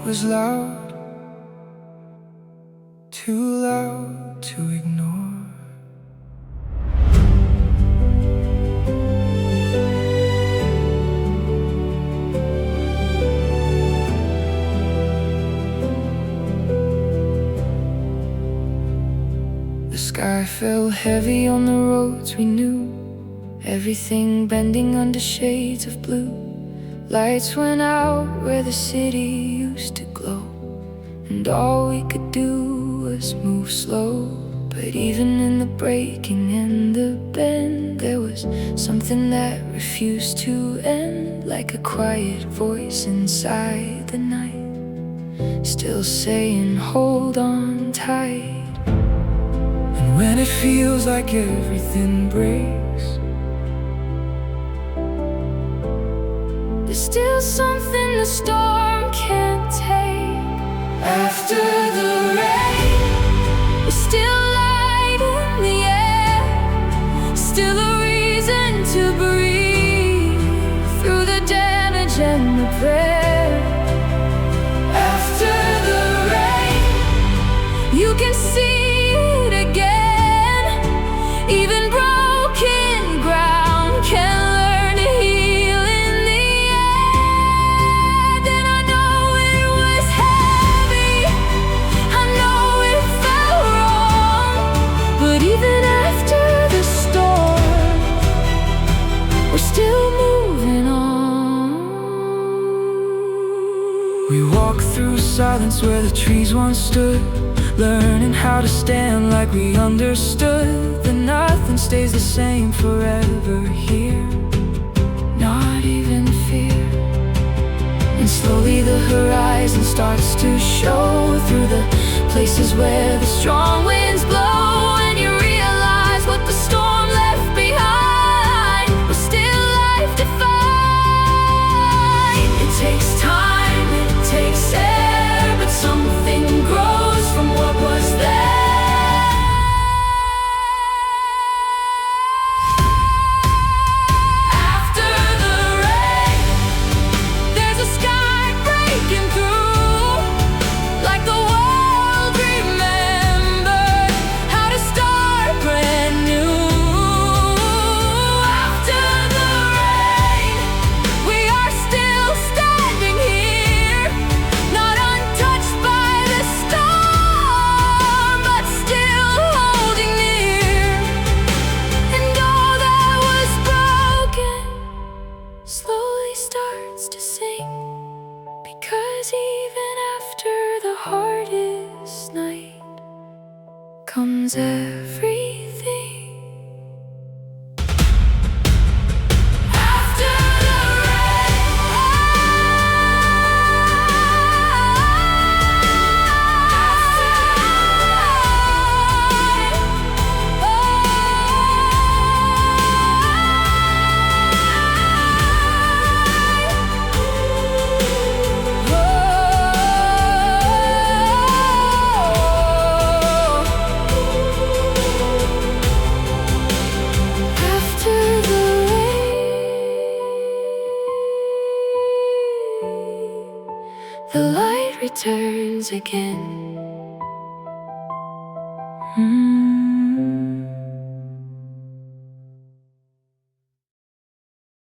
was loud, too loud to ignore. The sky fell heavy on the roads we knew, everything bending under shades of blue. Lights went out where the city used to glow, and all we could do was move slow. But even in the breaking and the bend, there was something that refused to end, like a quiet voice inside the night, still saying, hold on tight. And when it feels like everything breaks, there's still something the storm can't take. After the rain, there's still light in the air, still a reason to breathe through the damage and the prayer. After the rain, you can see it again. Even broken ground can learn to heal in the end. And I know it was heavy, I know it felt wrong, but even after the storm, we're still moving on. We walk through silence where the trees once stood, learning how to stand like we understood that nothing stays the same forever here, not even fear. And slowly the horizon starts to show through the places where the strong winds blow, and you realize what the storm left behind was still life defined. It takes time, it takes air, but something grows from what was there. After the rain, there's a sky breaking through, like the world remembered how to start brand new. After the rain, we are still standing here, not untouched by the storm, but still holding near. And all that was broken slowly starts to sing, because even after the hardest night comes everything. After the the light returns again.